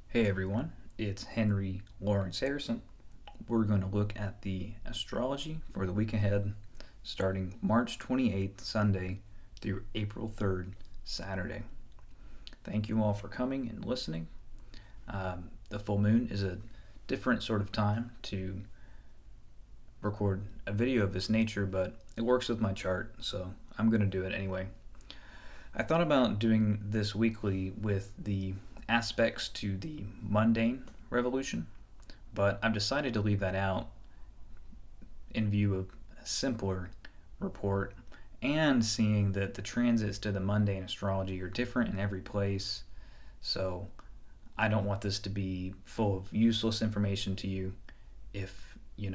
Hey everyone, it's Harrison. We're going to look at the astrology for the week ahead, starting March 28th, Sunday, through April 3rd, Saturday. Thank you all for coming and listening. The full moon is a different sort of time to record a video of this nature, but it works with my chart, so I'm going to do it anyway. I thought about doing this weekly with the aspects to the mundane revolution, but I've decided to leave that out in view of a simpler report and seeing that the transits to the mundane astrology are different in every place. So I don't want this to be full of useless information to you if you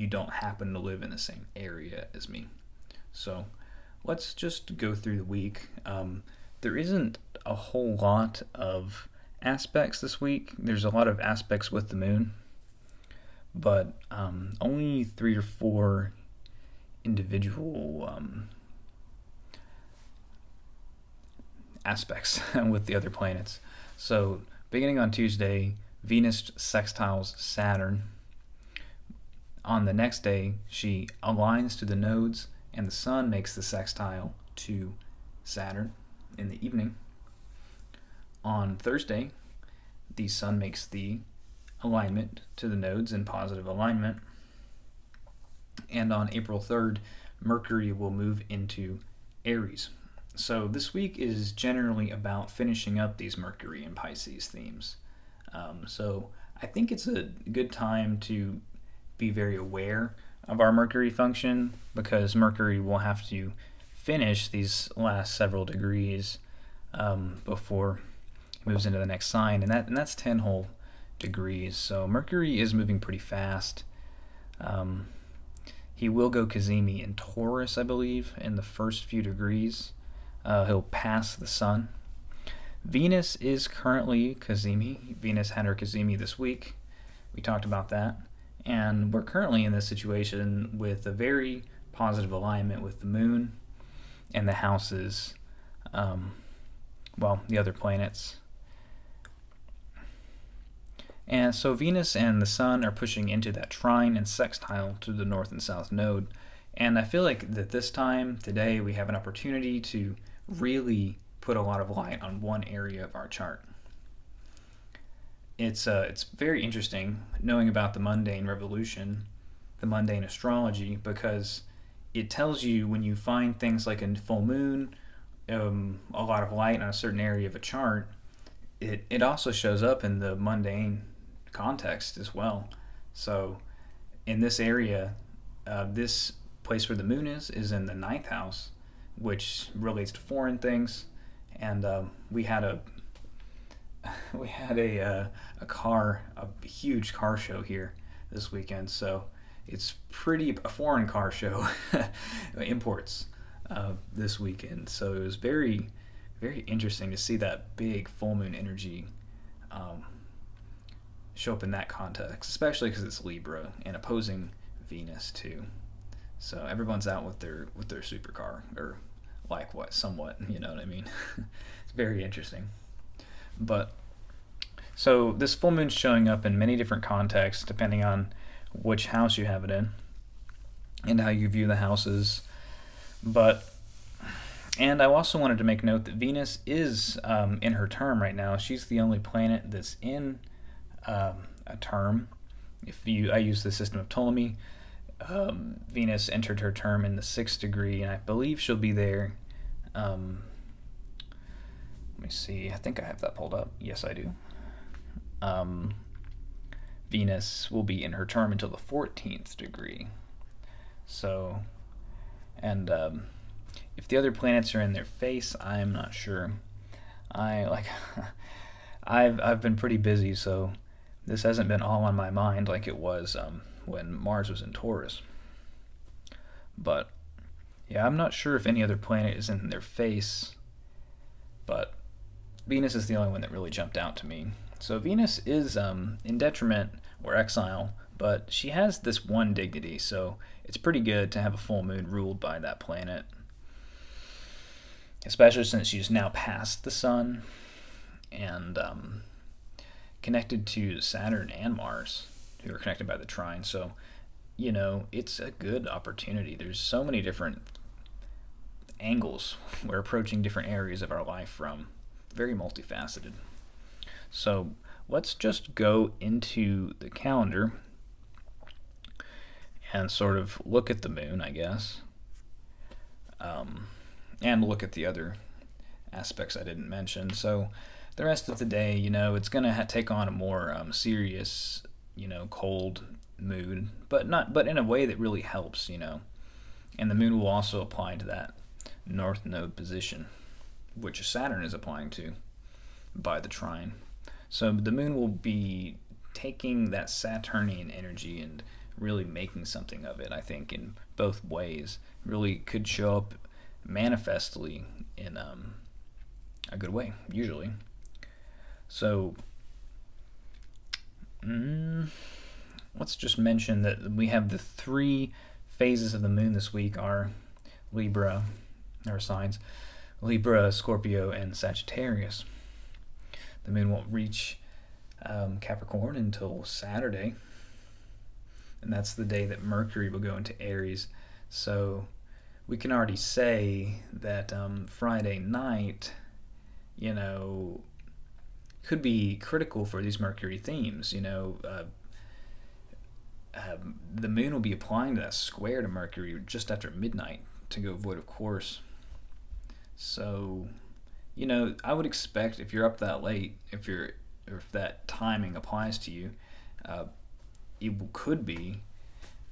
don't happen to live in the same area as me. So let's just go through the week. There isn't a whole lot of aspects this week. There's a lot of aspects with the moon, but only 3 or 4 individual aspects with the other planets. So beginning on Tuesday, Venus sextiles Saturn. On the next day, she aligns to the nodes, and the Sun makes the sextile to Saturn in the evening. On Thursday, the Sun makes the alignment to the nodes in positive alignment. And on April 3rd, Mercury will move into Aries. So this week is generally about finishing up these Mercury and Pisces themes. So I think it's a good time to be very aware of our Mercury function, because Mercury will have to finish these last several degrees before it moves into the next sign, and that's 10 whole degrees. So Mercury is moving pretty fast. He will go Cazimi in Taurus, I believe, in the first few degrees. He'll pass the Sun. Venus is currently Cazimi. Venus had her Cazimi this week. We talked about that. And we're currently in this situation with a very positive alignment with the moon and the houses, the other planets. And so Venus and the Sun are pushing into that trine and sextile to the north and south node. And I feel like that this time, today, we have an opportunity to really put a lot of light on one area of our chart. It's very interesting knowing about the mundane revolution, the mundane astrology, because it tells you when you find things like a full moon, a lot of light on a certain area of a chart, it also shows up in the mundane context as well. So in this area, this place where the moon is in the 9th house, which relates to foreign things, and we had a huge car show here this weekend. So it's a foreign car show, imports this weekend. So it was very, very interesting to see that big full moon energy show up in that context, especially because it's Libra and opposing Venus too. So everyone's out with their supercar, or somewhat, you know what I mean? It's very interesting. But so this full moon's showing up in many different contexts depending on which house you have it in and how you view the houses. And I also wanted to make note that Venus is in her term right now. She's the only planet that's in a term. I use the system of Ptolemy, Venus entered her term in the 6th degree, and I believe she'll be there. Let me see. I think I have that pulled up. Yes, I do. Venus will be in her term until the 14th degree. So, and if the other planets are in their face, I'm not sure. I've been pretty busy, so this hasn't been all on my mind like it was when Mars was in Taurus. But yeah, I'm not sure if any other planet is in their face, but Venus is the only one that really jumped out to me. So Venus is in detriment or exile, but she has this one dignity, so it's pretty good to have a full moon ruled by that planet, especially since she's now past the Sun and connected to Saturn and Mars, who are connected by the trine. So, it's a good opportunity. There's so many different angles we're approaching different areas of our life from. Very multifaceted. So let's just go into the calendar and sort of look at the moon, I guess, and look at the other aspects I didn't mention. So the rest of the day, it's going to take on a more serious, cold mood, but in a way that really helps, And the moon will also apply to that north node position, which Saturn is applying to by the trine. So the moon will be taking that Saturnian energy and really making something of it, I think, in both ways. Really could show up manifestly in a good way, usually. So let's just mention that we have the 3 phases of the moon this week are Libra, our signs, Libra, Scorpio, and Sagittarius. The moon won't reach Capricorn until Saturday, and that's the day that Mercury will go into Aries. So we can already say that Friday night, could be critical for these Mercury themes. The moon will be applying to that square to Mercury just after midnight to go void of course. So, I would expect if you're up that late, if that timing applies to you, it could be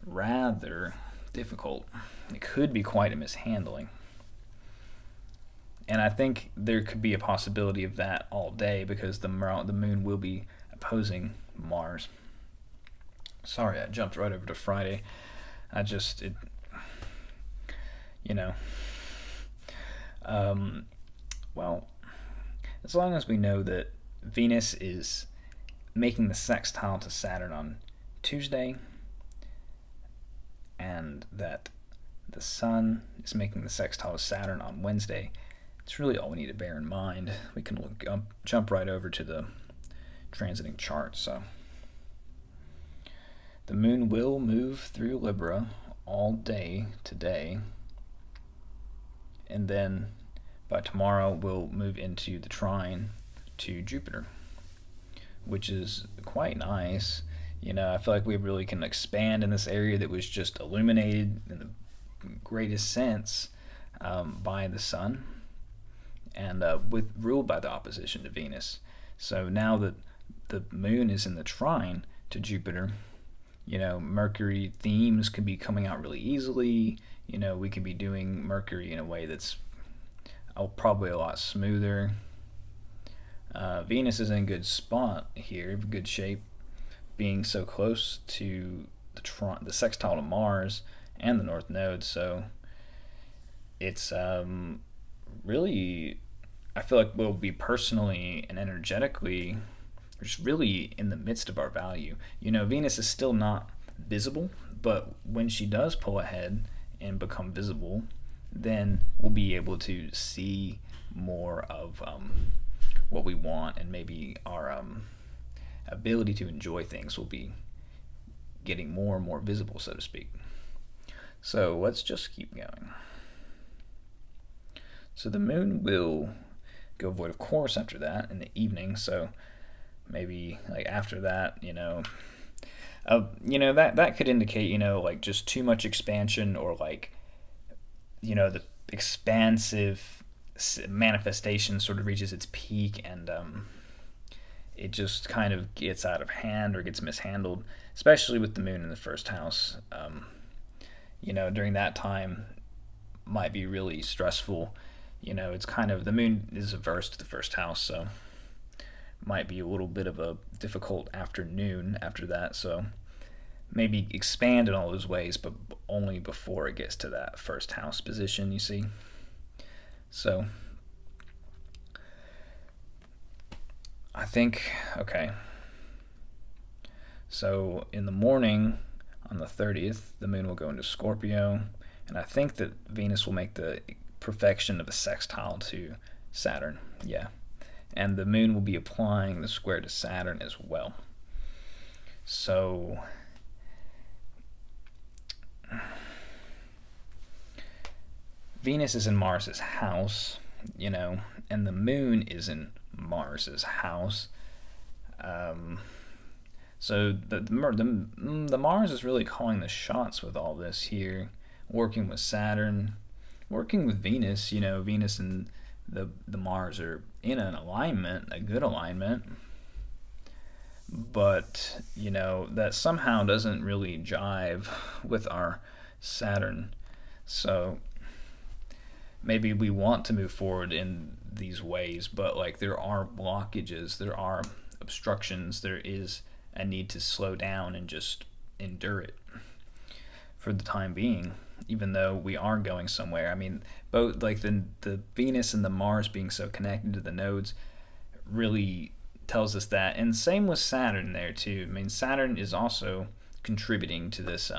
rather difficult. It could be quite a mishandling. And I think there could be a possibility of that all day because the moon will be opposing Mars. Sorry, I jumped right over to Friday. Well, as long as we know that Venus is making the sextile to Saturn on Tuesday, and that the Sun is making the sextile to Saturn on Wednesday, it's really all we need to bear in mind. We can jump right over to the transiting chart. So the moon will move through Libra all day today, and then by tomorrow we'll move into the trine to Jupiter, which is quite nice. I feel like we really can expand in this area that was just illuminated in the greatest sense by the Sun, and ruled by the opposition to Venus. So now that the moon is in the trine to Jupiter, Mercury themes could be coming out really easily. We could be doing Mercury in a way that's probably a lot smoother. Venus is in good spot here, good shape, being so close to the sextile to Mars and the North Node. So it's really, I feel like we'll be personally and energetically just really in the midst of our value. Venus is still not visible, but when she does pull ahead and become visible, then we'll be able to see more of what we want, and maybe our ability to enjoy things will be getting more and more visible, so to speak. So let's just keep going. So the moon will go void of course after that in the evening, so maybe like after that, that could indicate, like just too much expansion, or like, the expansive manifestation sort of reaches its peak, and it just kind of gets out of hand or gets mishandled, especially with the moon in the first house. During that time might be really stressful. It's kind of, the moon is averse to the first house, so might be a little bit of a difficult afternoon after that. So maybe expand in all those ways, but only before it gets to that first house position, you see. So I think, okay. So in the morning on the 30th, the moon will go into Scorpio, and I think that Venus will make the perfection of a sextile to Saturn. Yeah. and the moon will be applying the square to Saturn as well. So Venus is in Mars's house, and the moon is in Mars's house. So the Mars is really calling the shots with all this here, working with Saturn, working with Venus. Venus and the Mars are in an alignment, a good alignment, but that somehow doesn't really jive with our Saturn. So maybe we want to move forward in these ways, but there are blockages, there are obstructions, there is a need to slow down and just endure it for the time being, even though we are going somewhere. I mean, both the Venus and the Mars being so connected to the nodes really tells us that, and same with Saturn there too. I mean, Saturn is also contributing to this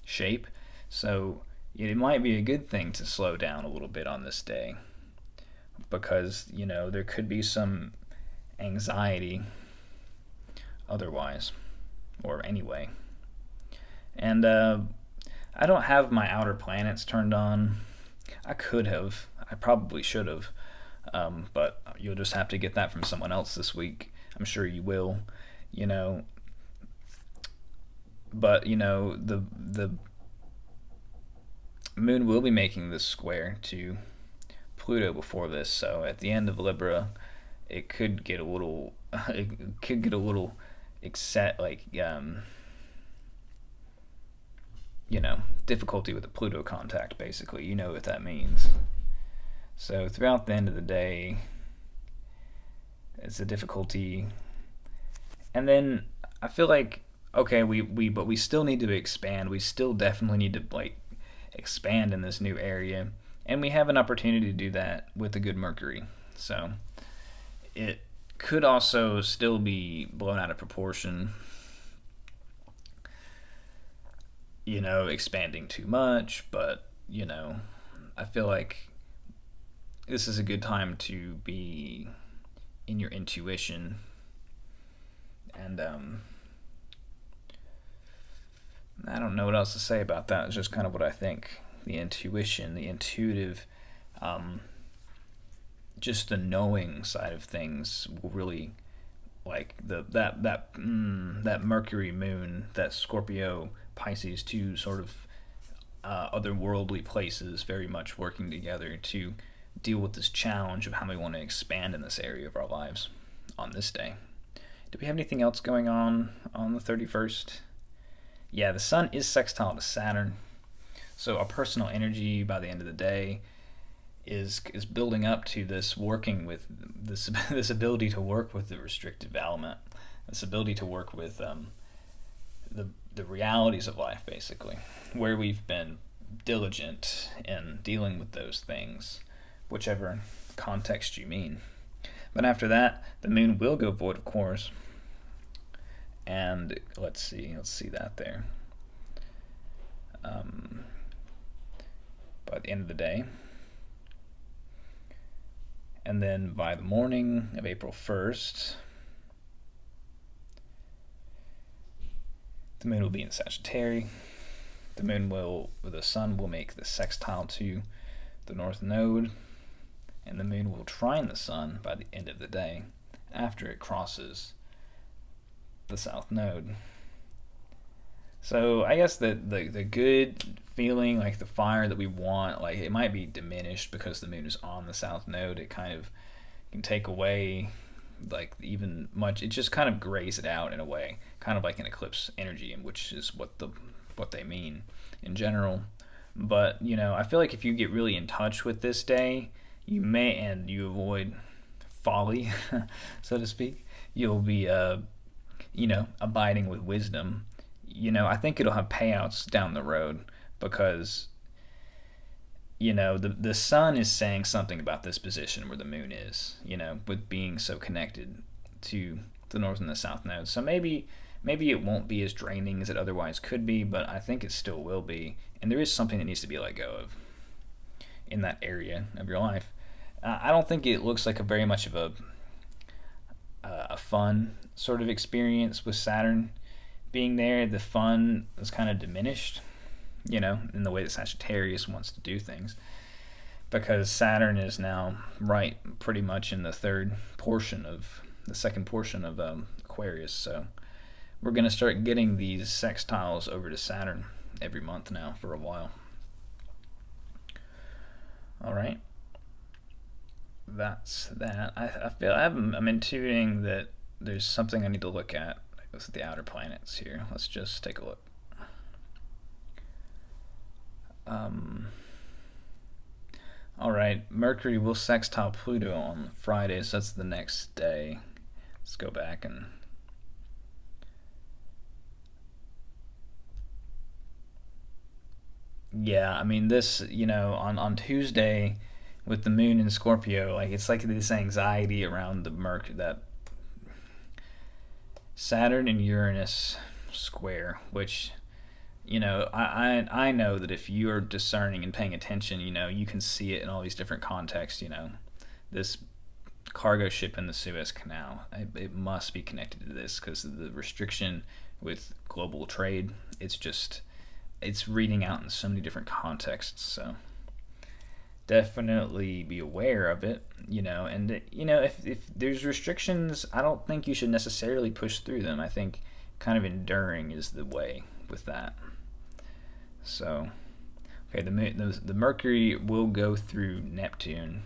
shape, so it might be a good thing to slow down a little bit on this day, because there could be some anxiety otherwise, or anyway. And I don't have my outer planets turned on. I probably should have, but you'll just have to get that from someone else this week. I'm sure you will. But the moon will be making this square to Pluto before this, so at the end of Libra, it could get a little difficulty with the Pluto contact, basically. You know what that means. So throughout the end of the day, it's a difficulty. And then I feel like, okay, but we still need to expand. We still definitely need to expand in this new area, and we have an opportunity to do that with the good Mercury. So it could also still be blown out of proportion, expanding too much, but I feel like this is a good time to be in your intuition, and I don't know what else to say about that. It's just kind of what I think. The intuition, the intuitive, just the knowing side of things will really, that Mercury moon, that Scorpio Pisces, two sort of otherworldly places, very much working together to deal with this challenge of how we want to expand in this area of our lives on this day. Do we have anything else going on the 31st? Yeah, the sun is sextile to Saturn, so our personal energy by the end of the day is building up to this working with this ability to work with the restrictive element, this ability to work with the realities of life, basically, where we've been diligent in dealing with those things, whichever context you mean. But after that, the moon will go void, of course. And let's see that there. By the end of the day. And then by the morning of April 1st, the moon will be in Sagittarius. The sun will make the sextile to the north node, and the moon will trine the sun by the end of the day after it crosses the south node. So I guess the good feeling, the fire that we want, it might be diminished because the moon is on the south node. It kind of can take away even much. It just kind of grays it out in a way, kind of like an eclipse energy, which is what they mean in general. But I feel like if you get really in touch with this day, and you avoid folly, so to speak, you'll be abiding with wisdom. I think it'll have payouts down the road, because the sun is saying something about this position where the moon is, with being so connected to the north and the south nodes. So maybe it won't be as draining as it otherwise could be, but I think it still will be. And there is something that needs to be let go of in that area of your life. I don't think it looks like very much of a a fun sort of experience with Saturn being there. The fun is kind of diminished, in the way that Sagittarius wants to do things, because Saturn is now right pretty much in the second portion of Aquarius. So we're going to start getting these sextiles over to Saturn every month now for a while. All right. That's that. I'm intuiting that there's something I need to look at with the outer planets here. Let's just take a look. All right, Mercury will sextile Pluto on Friday, so that's the next day. Let's go back and yeah, I mean this, on Tuesday with the moon in Scorpio, like it's like this anxiety around the that Saturn and Uranus square, which I know that if you are discerning and paying attention, you can see it in all these different contexts. This cargo ship in the Suez Canal, it must be connected to this because the restriction with global trade, it's reading out in so many different contexts. So definitely be aware of it, and if there's restrictions, I don't think you should necessarily push through them. I think kind of enduring is the way with that. So okay, the Mercury will go through Neptune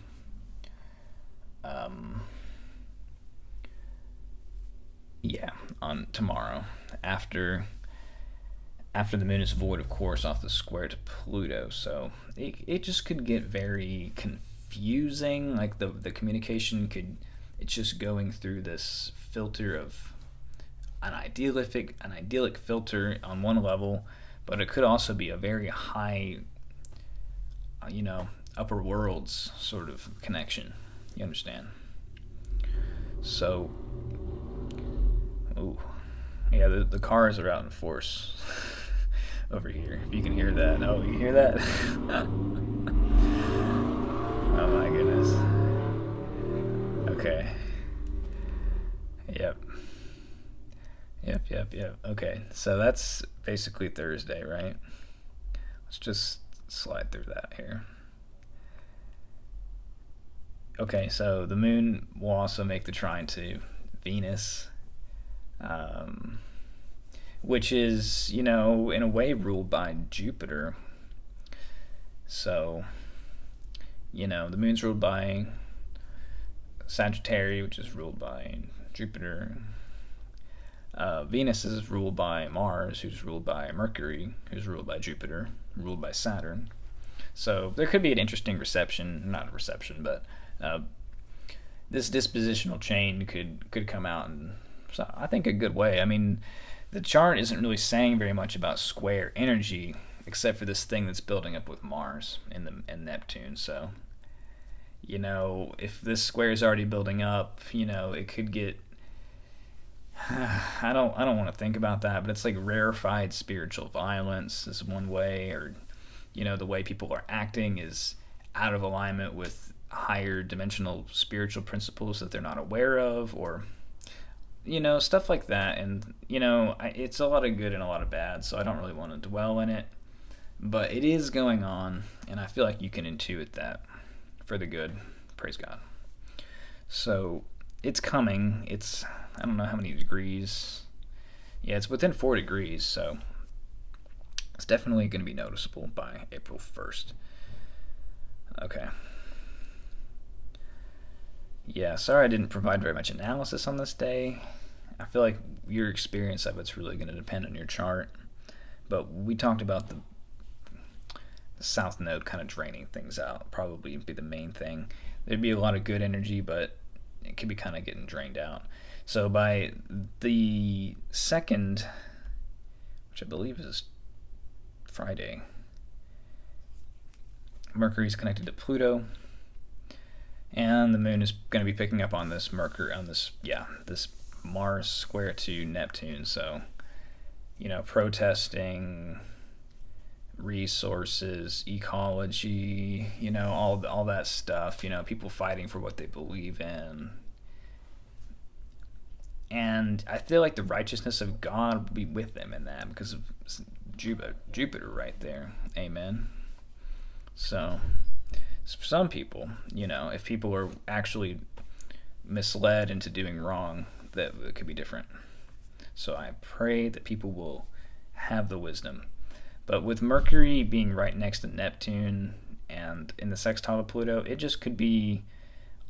on tomorrow after the moon is void, of course, off the square to Pluto. So it just could get very confusing. Like the communication it's just going through this filter of an idyllic filter on one level, but it could also be a very high, upper worlds sort of connection. You understand? So, yeah, the cars are out in force over here. If you can hear that. Oh, you hear that? Oh my goodness. Okay. Yep. Okay, so that's basically Thursday, right? Let's just slide through that here. Okay, so the moon will also make the trine to Venus, which is, in a way ruled by Jupiter. So, the moon's ruled by Sagittarius, which is ruled by Jupiter. Venus is ruled by Mars, who's ruled by Mercury, who's ruled by Jupiter, ruled by Saturn. So there could be an interesting but this dispositional chain could come out in, so I think, a good way. I mean, the chart isn't really saying very much about square energy, except for this thing that's building up with Mars and Neptune. So, if this square is already building up, it could get. I don't want to think about that, but it's like rarefied spiritual violence is one way, or the way people are acting is out of alignment with higher dimensional spiritual principles that they're not aware of, or stuff like that. And it's a lot of good and a lot of bad, so I don't really want to dwell in it, but it is going on, and I feel like you can intuit that for the good. Praise God. So it's coming. I don't know how many degrees. Yeah, it's within 4 degrees, so it's definitely going to be noticeable by April 1st. Okay. Yeah, sorry I didn't provide very much analysis on this day. I feel like your experience of it's really going to depend on your chart. But we talked about the south node kind of draining things out. Probably be the main thing. There'd be a lot of good energy, but it could be kind of getting drained out. So by the 2nd, which I believe is Friday, Mercury's connected to Pluto, and the moon is going to be picking up on this this Mars square to Neptune. So, protesting, resources, ecology, all that stuff, people fighting for what they believe in. And I feel like the righteousness of God will be with them in that because of Jupiter right there. Amen. So, for some people, if people are actually misled into doing wrong, that it could be different. So I pray that people will have the wisdom. But with Mercury being right next to Neptune and in the sextile to Pluto, it just could be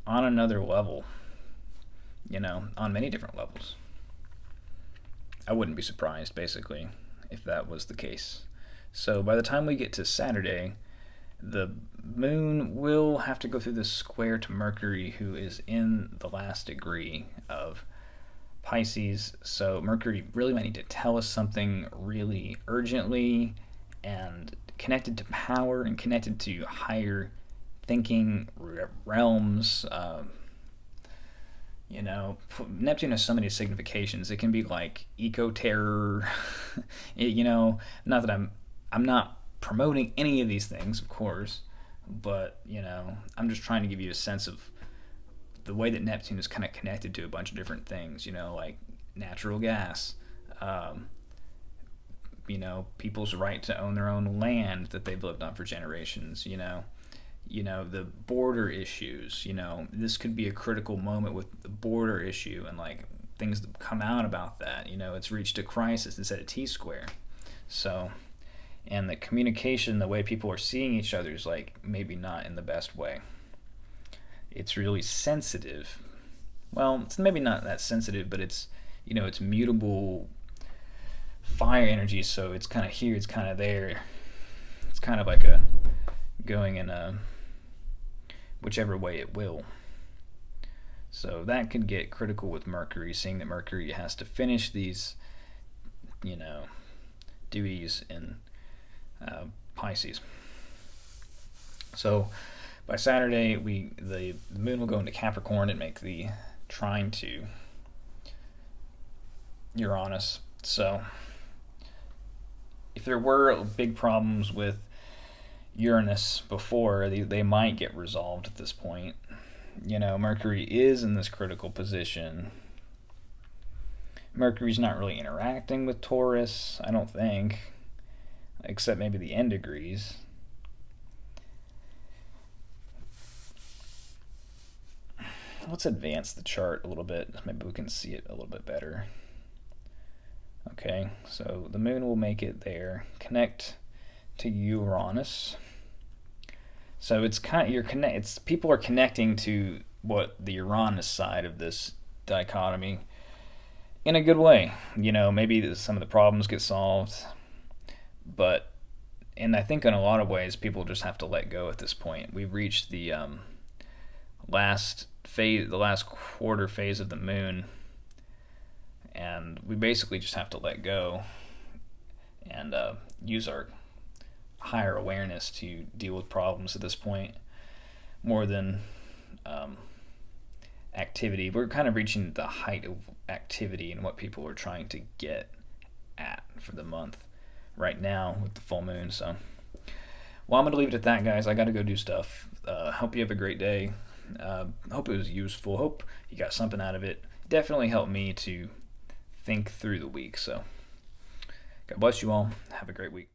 on another level, on many different levels. I wouldn't be surprised, basically, if that was the case. So by the time we get to Saturday, the moon will have to go through this square to Mercury, who is in the last degree of Pisces. So Mercury really might need to tell us something really urgently and connected to power and connected to higher thinking realms. Neptune has so many significations. It can be like eco-terror. Not that I'm not promoting any of these things, of course, but I'm just trying to give you a sense of the way that Neptune is kind of connected to a bunch of different things, like natural gas, people's right to own their own land that they've lived on for generations, the border issues, this could be a critical moment with the border issue and like things that come out about that, it's reached a crisis instead of T-square. So, and the communication, the way people are seeing each other is like maybe not in the best way. It's really sensitive. Well, it's maybe not that sensitive, but it's it's mutable fire energy, so it's kind of here, it's kind of there. It's kind of like a going in a whichever way it will. So that could get critical with Mercury, seeing that Mercury has to finish these, duties in Pisces. So by Saturday, the moon will go into Capricorn and make the trine to Uranus. So if there were big problems with Uranus before, they might get resolved at this point. Mercury is in this critical position. Mercury's not really interacting with Taurus, I don't think, except maybe the end degrees. Let's advance the chart a little bit. Maybe we can see it a little bit better. Okay, so the moon will make it there, connect to Uranus. So it's kind of people are connecting to what the Uranus side of this dichotomy in a good way. Maybe some of the problems get solved, and I think in a lot of ways people just have to let go at this point. We've reached the last quarter phase of the moon, and we basically just have to let go and use our higher awareness to deal with problems at this point more than activity. We're kind of reaching the height of activity and what people are trying to get at for the month right now with the full moon. So, well, I'm going to leave it at that, guys. I got to go do stuff. Hope you have a great day. Hope it was useful. Hope you got something out of it. Definitely helped me to think through the week. So, God bless you all. Have a great week.